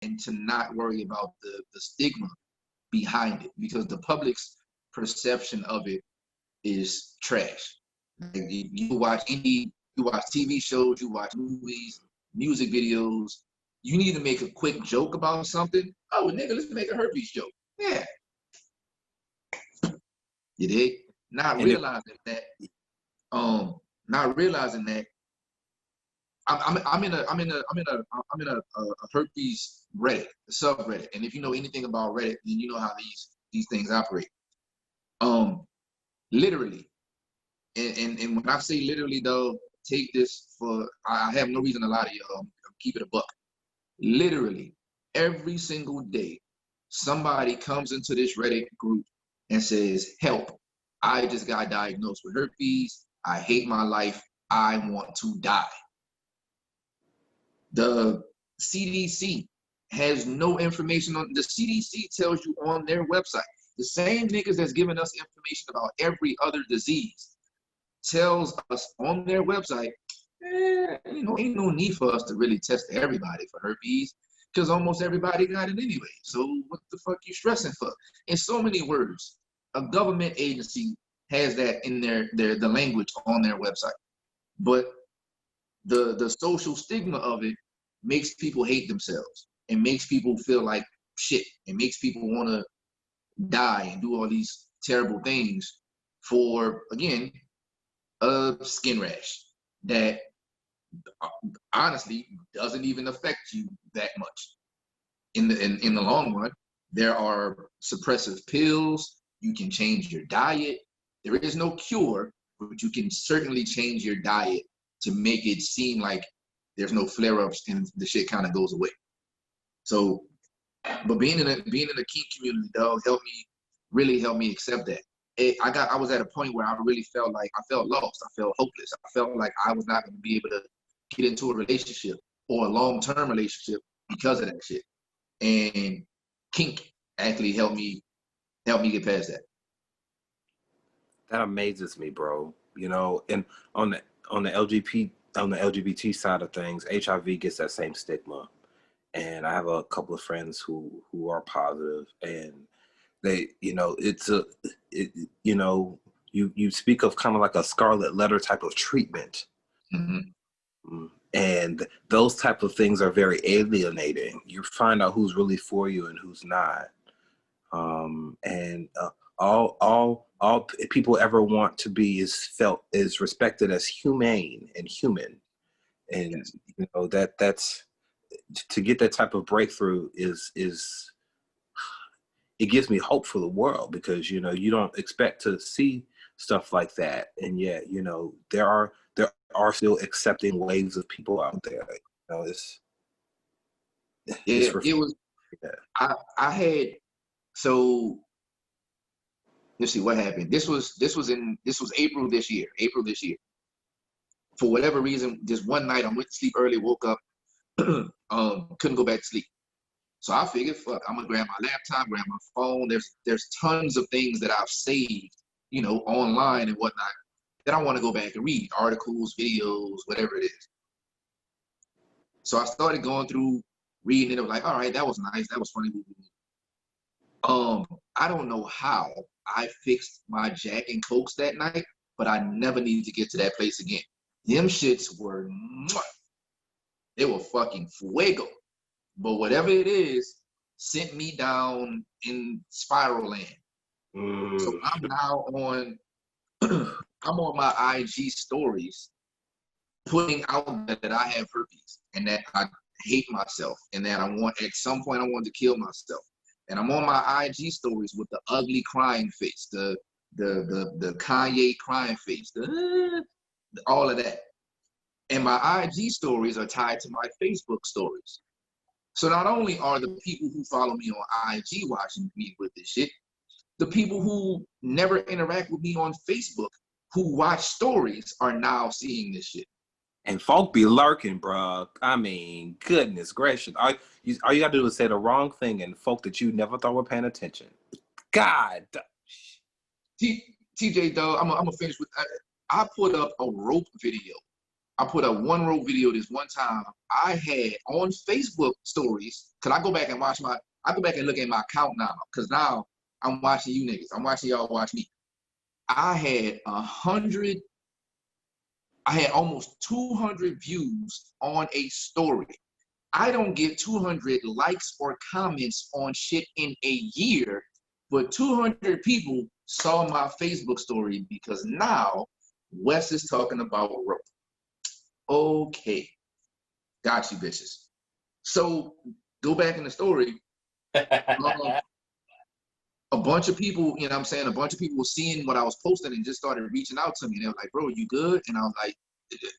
and to not worry about the stigma behind it, because the public's perception of it is trash. Like, you watch TV shows, you watch movies, music videos. You need to make a quick joke about something. Oh, nigga, let's make a herpes joke. Yeah, you dig? Not And realizing that. Not realizing that I'm in a herpes Reddit, a subreddit, and if you know anything about Reddit, then you know how these things operate. Literally, and when I say literally, though, take this for, I have no reason to lie to you. Keep it a buck. Literally, every single day, somebody comes into this Reddit group and says, "Help! I just got diagnosed with herpes. I hate my life. I want to die." The CDC has no information on, the CDC tells you on their website, the same niggas that's giving us information about every other disease tells us on their website, ain't no need for us to really test everybody for herpes, because almost everybody got it anyway. So what the fuck you stressing for? In so many words, a government agency has that in the language on their website. But the social stigma of it makes people hate themselves and makes people feel like shit. It makes people want to die and do all these terrible things for, again, a skin rash that honestly doesn't even affect you that much. In the long run, there are suppressive pills. You can change your diet. There is no cure, but you can certainly change your diet to make it seem like there's no flare-ups and the shit kind of goes away. So, but being in a kink community, though, really helped me accept that. I was at a point where I really felt lost. I felt hopeless. I felt like I was not going to be able to get into a relationship or a long-term relationship because of that shit. And kink actually helped me get past that. that amazes me, bro. You know, and on the LGBT side of things, HIV gets that same stigma. And I have a couple of friends who are positive, and they, you speak of kind of like a scarlet letter type of treatment. Mm-hmm. And those type of things are very alienating. You find out who's really for you and who's not. And all people ever want to be is respected as humane and human. And Yes. you know that's to get that type of breakthrough is it gives me hope for the world, because you don't expect to see stuff like that, and yet there are still accepting waves of people out there. It was. Yeah. I had, so let's see what happened. This was April this year. For whatever reason, just one night I went to sleep early, woke up, couldn't go back to sleep. So I figured, fuck, I'm gonna grab my laptop, grab my phone. There's tons of things that I've saved, online and whatnot, that I want to go back and read, articles, videos, whatever it is. So I started going through, reading it. I was like, all right, that was nice, that was funny. I don't know how I fixed my Jack and Cokes that night, but I never needed to get to that place again. Them shits were, they were fucking fuego. But whatever it is, sent me down in spiral land. So I'm now on, I'm on my IG stories, putting out that I have herpes and that I hate myself and that at some point I want to kill myself. And I'm on my IG stories with the ugly crying face, the Kanye crying face, all of that. And my IG stories are tied to my Facebook stories. So not only are the people who follow me on IG watching me with this shit, the people who never interact with me on Facebook, who watch stories, are now seeing this shit. And folk be lurking, bro. I mean, goodness gracious. All you gotta do is say the wrong thing, and folk that you never thought were paying attention. God. TJ, though, I'm gonna finish with, I put up a rope video. I put up one road video this one time. I had on Facebook stories, cause I go back and look at my account now, cause now I'm watching you niggas. I'm watching y'all watch me. I had almost 200 views on a story. I don't get 200 likes or comments on shit in a year, but 200 people saw my Facebook story because now Wes is talking about rope. Okay, got you, bitches. So go back in the story. A bunch of people, you know what I'm saying? A bunch of people were seeing what I was posting and just started reaching out to me. They were like, bro, you good? And I was like,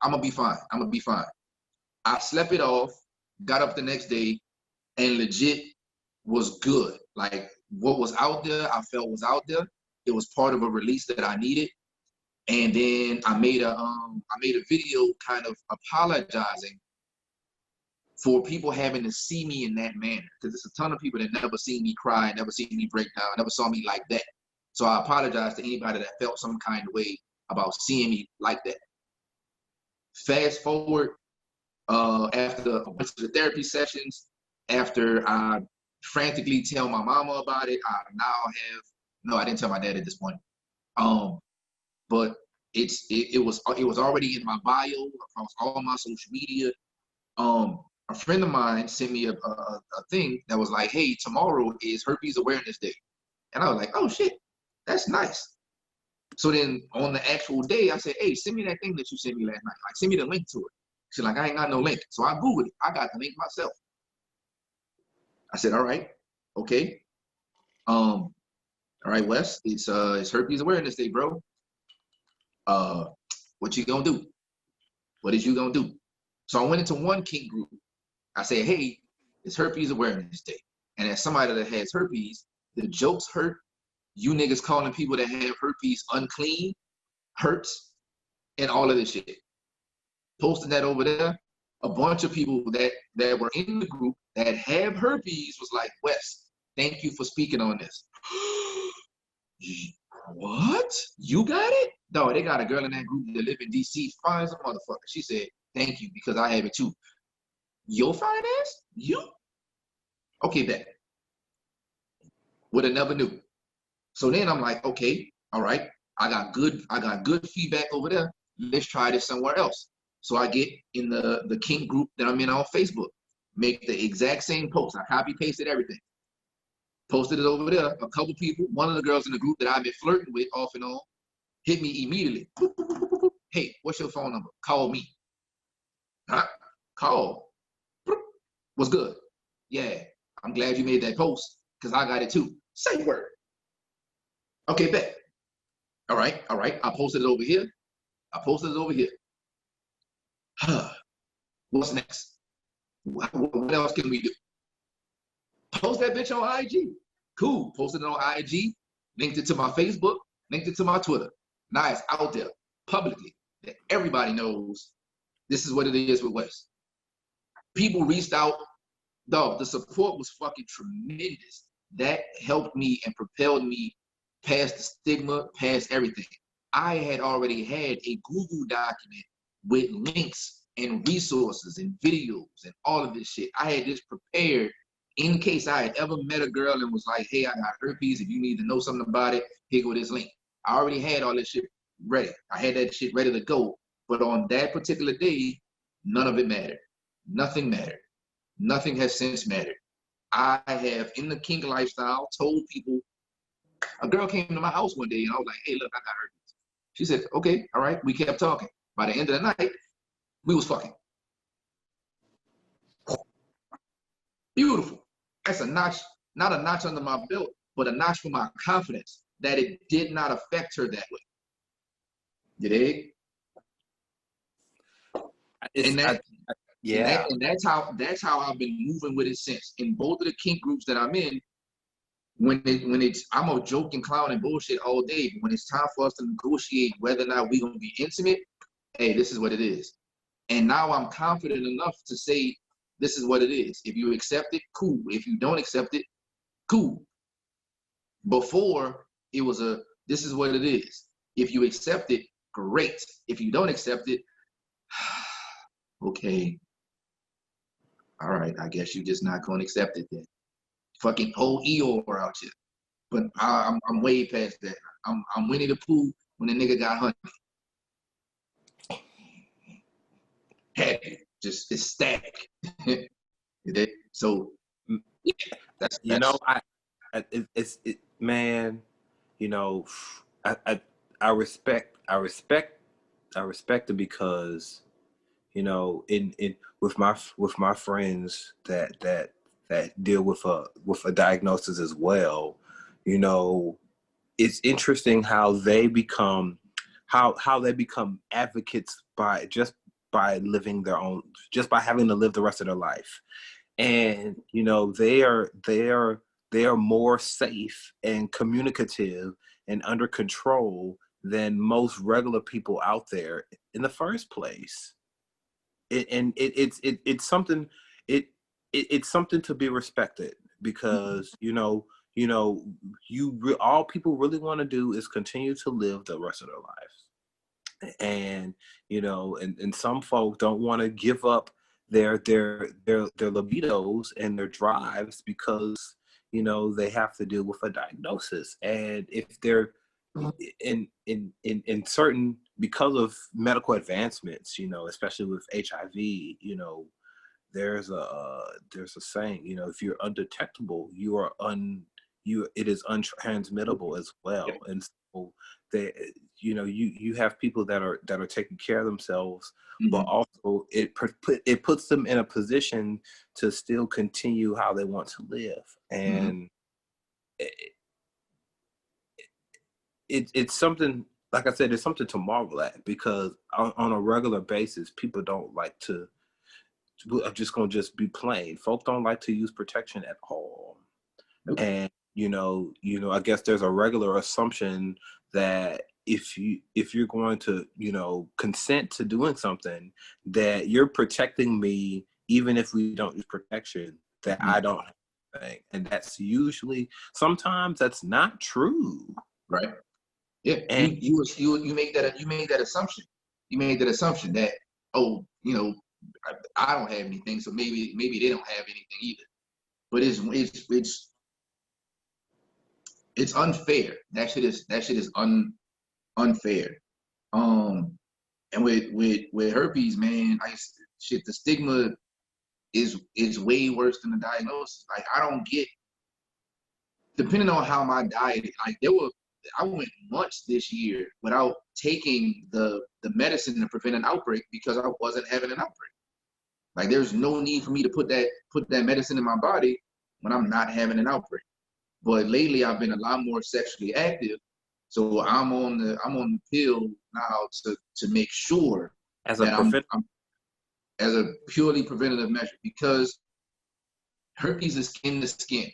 I'm gonna be fine. I'm gonna be fine. I slept it off, got up the next day, and legit was good. Like what was out there, I felt was out there. It was part of a release that I needed. And then I made a video kind of apologizing for people having to see me in that manner. Because there's a ton of people that never seen me cry, never seen me break down, never saw me like that. So I apologize to anybody that felt some kind of way about seeing me like that. Fast forward, after a bunch of the therapy sessions, after I frantically tell my mama about it, I didn't tell my dad at this point. But it was already in my bio across all my social media. A friend of mine sent me a thing that was like, hey, tomorrow is Herpes Awareness Day. And I was like, oh shit, that's nice. So then on the actual day, I said, hey, send me that thing that you sent me last night. Like, send me the link to it. She's like, I ain't got no link. So I Googled it. I got the link myself. I said, all right, okay. All right, Wes, it's Herpes Awareness Day, bro. What you gonna do? What is you gonna do? So I went into one kink group. I said, hey, it's Herpes Awareness Day. And as somebody that has herpes, the jokes hurt. You niggas calling people that have herpes unclean hurts, and all of this shit. Posted that over there. A bunch of people that were in the group that have herpes was like, Wes, thank you for speaking on this. What? You got it? No, they got a girl in that group that live in DC, fine as a motherfucker. She said, thank you, because I have it too. Your fine ass? You? Okay, bet. Would have never knew. So then I'm like, okay, all right. I got good feedback over there. Let's try this somewhere else. So I get in the kink group that I'm in on Facebook. Make the exact same post. I copy pasted everything. Posted it over there. A couple people, one of the girls in the group that I've been flirting with off and on, hit me immediately. Hey, what's your phone number? Call me. Huh? Call. What's good? Yeah, I'm glad you made that post because I got it too. Say word. Okay, bet. All right. I posted it over here. What's next? What else can we do? Post that bitch on IG. Cool. Posted it on IG, linked it to my Facebook, linked it to my Twitter. Now it's out there publicly that everybody knows this is what it is with Wes. People reached out. Dog, the support was fucking tremendous. That helped me and propelled me past the stigma, past everything. I had already had a Google document with links and resources and videos and all of this shit. I had this prepared in case I had ever met a girl and was like, hey, I got herpes. If you need to know something about it, here go this link. I already had all this shit ready. I had that shit ready to go. But on that particular day, none of it mattered. Nothing mattered. Nothing has since mattered. I have, in the kink lifestyle, told people. A girl came to my house one day and I was like, hey, look, I got herpes. She said, okay, all right. We kept talking. By the end of the night, we was fucking. Beautiful. That's a notch, not a notch under my belt, but a notch for my confidence that it did not affect her that way. You dig? Yeah. And that's how I've been moving with it since. In both of the kink groups that I'm in, I'm a joke and clown and bullshit all day, but when it's time for us to negotiate whether or not we're gonna be intimate, hey, this is what it is. And now I'm confident enough to say, this is what it is. If you accept it, cool. If you don't accept it, cool. Before, it was this is what it is. If you accept it, great. If you don't accept it, okay, all right, I guess you're just not gonna accept it then. Fucking whole Eeyore out here. But I'm way past that. I'm Winnie the Pooh when the nigga got honey. Happy, just ecstatic. So yeah, You know, that's man, you know, I respect it because, you know, in with my friends that deal with a diagnosis as well, you know, it's interesting how they become advocates by living their own, just by having to live the rest of their life. And you know, they are more safe and communicative and under control than most regular people out there in the first place. It's something, it's something to be respected, because all people really want to do is continue to live the rest of their lives. And and some folk don't want to give up their libidos and their drives, because they have to deal with a diagnosis. And if they're in certain, because of medical advancements, especially with HIV, there's a saying, if you're undetectable, it is untransmittable as well. And so they, you have people that are taking care of themselves, but also it puts them in a position to still continue how they want to live. And it's something, like I said, it's something to marvel at, because on a regular basis, people don't like to. I'm just gonna just be plain. Folk don't like to use protection at all. Nope. And I guess there's a regular assumption that if you're going to consent to doing something, that you're protecting me, even if we don't use protection, that I don't have anything. And that's usually, sometimes that's not true. Right. Yeah. And You make that assumption. You made that assumption that, oh, I don't have anything, so maybe they don't have anything either. But it's unfair. That shit is unfair. And with herpes, man, the stigma is way worse than the diagnosis. Like, I don't get, depending on how my diet, like I went months this year without taking the medicine to prevent an outbreak, because I wasn't having an outbreak. Like, there's no need for me to put that medicine in my body when I'm not having an outbreak. But lately, I've been a lot more sexually active, so I'm on the pill now to make sure that I'm as a purely preventative measure, because herpes is skin to skin.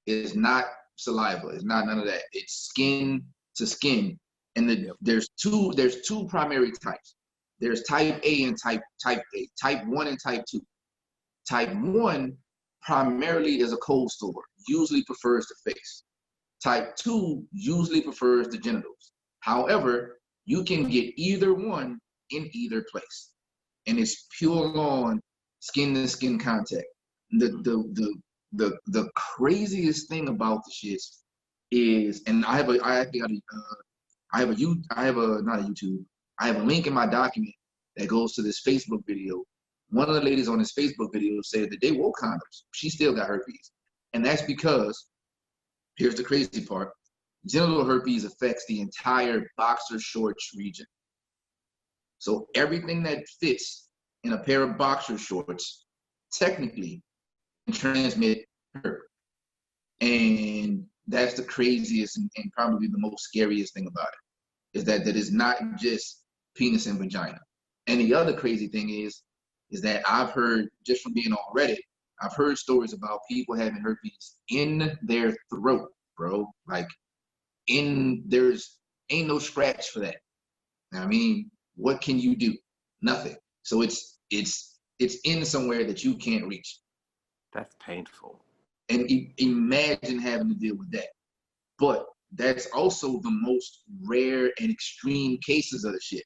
It's not saliva. It's not none of that. It's skin to skin. And there's two primary types. There's type A and type A. Type 1 and type 2. Type 1 primarily is a cold sore, usually prefers the face. Type 2 usually prefers the genitals. However, you can get either one in either place, and it's pure on skin to skin contact. The craziest thing about the shit is, and I have a not a YouTube. I have a link in my document that goes to this Facebook video. One of the ladies on this Facebook video said that they wore condoms. She still got herpes. And that's because, here's the crazy part, genital herpes affects the entire boxer shorts region. So everything that fits in a pair of boxer shorts technically can transmit herpes. And that's the craziest and probably the most scariest thing about it, is that is not just penis and vagina. And the other crazy thing is that I've heard, just from being on Reddit, I've heard stories about people having herpes in their throat, bro. Like, there's ain't no scratch for that. I mean, what can you do? Nothing. So it's in somewhere that you can't reach. that's painful. And imagine having to deal with that. But that's also the most rare and extreme cases of the shit.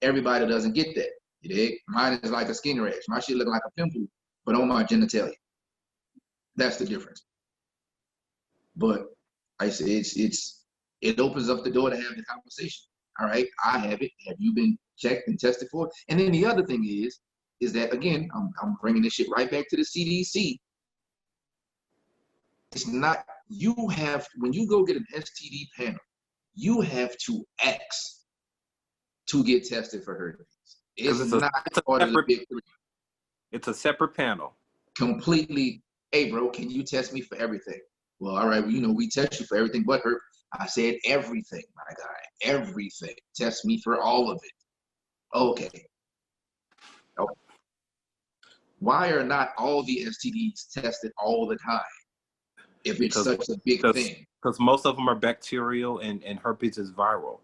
Everybody doesn't get that. You dig? Mine is like a skin rash. My shit looking like a pimple, but on my genitalia. That's the difference. But I say it opens up the door to have the conversation. All right, I have it. Have you been checked and tested for it? And then the other thing is that again, I'm bringing this shit right back to the CDC. It's not, you have, when you go get an STD panel, you have to ask to get tested for herpes. It's not part of the big three. It's a separate panel. Completely, hey bro, can you test me for everything? Well, all right, well, you know, we test you for everything but herpes. I said everything, my guy, everything. Test me for all of it. Okay. Why are not all the STDs tested all the time if it's such a big thing? Because most of them are bacterial and herpes is viral.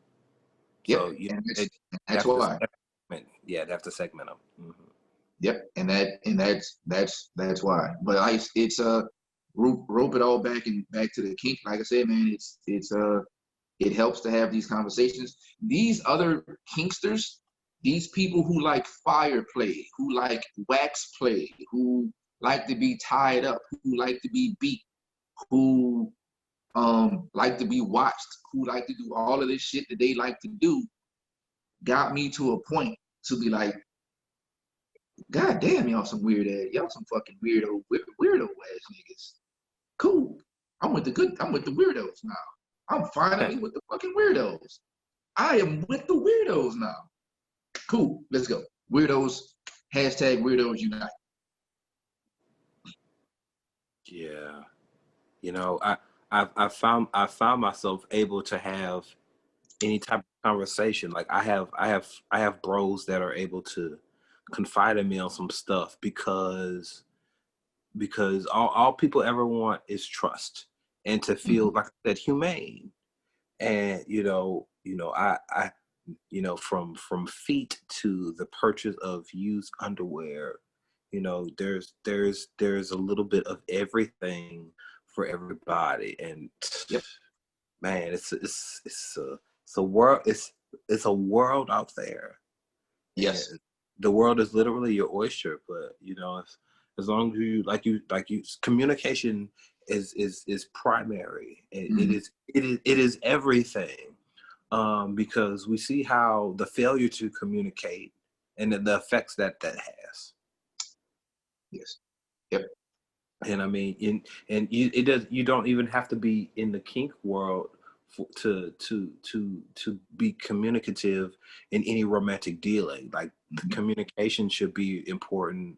Yep, so and that's why. Yeah, they have to segment them. Mm-hmm. Yep, and that's why. But it's rope it all back to the kink. Like I said, man, it helps to have these conversations. These other kinksters, these people who like fire play, who like wax play, who like to be tied up, who like to be beat, who like to be watched, who like to do all of this shit that they like to do, got me to a point to be like, God damn, y'all some weird ass, y'all some fucking weirdo ass niggas. Cool. I'm with the weirdos now. I'm finally with the fucking weirdos. I am with the weirdos now. Cool. Let's go. Weirdos. Hashtag weirdos unite. Yeah. You know, I found myself able to have any type of conversation. Like I have bros that are able to confide in me on some stuff because all people ever want is trust and to feel like that humane. And I from feet to the purchase of used underwear, there's a little bit of everything for everybody. And yep. Man, it's a world, it's a world out there. Yes. And the world is literally your oyster, but as long as you communication is primary. It is everything. Because we see how the failure to communicate and the effects that has. Yes. Yep. And I mean, you don't even have to be in the kink world to be communicative in any romantic dealing. Like communication should be important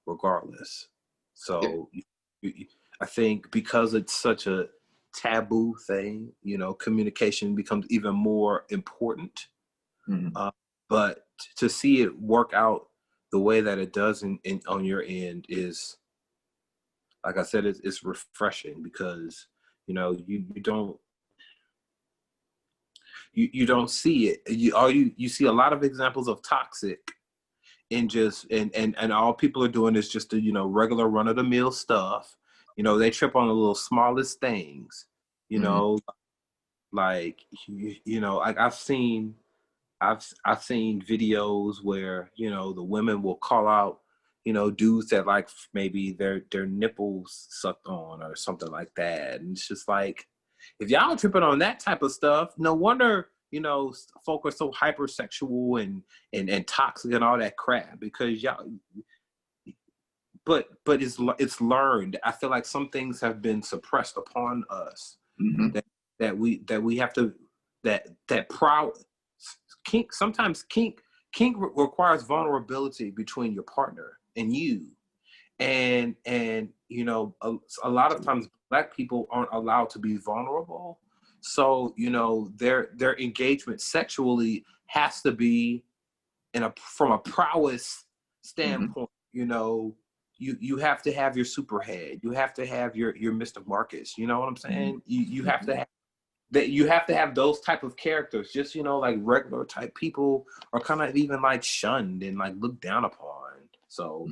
regardless. So I think because it's such a taboo thing, communication becomes even more important. But to see it work out the way that it does on your end is, like I said, it's refreshing because you don't see it. You see a lot of examples of toxic, and all people are doing is just the regular run of the mill stuff. They trip on the little smallest things. Like I've seen videos where the women will call out dudes that like maybe their nipples sucked on or something like that, and it's just like, if y'all tripping on that type of stuff, no wonder folk are so hypersexual and toxic and all that crap, because y'all. But it's learned. I feel like some things have been suppressed upon us that we have to that proud kink. Sometimes kink requires vulnerability between your partner and you, and a lot of times Black people aren't allowed to be vulnerable. So their engagement sexually has to be from a prowess standpoint. You have to have your superhead. You have to have your Mr. Marcus. You know what I'm saying? You have to have that. You have to have those type of characters. Just like regular type people are kind of even like shunned and like looked down upon. So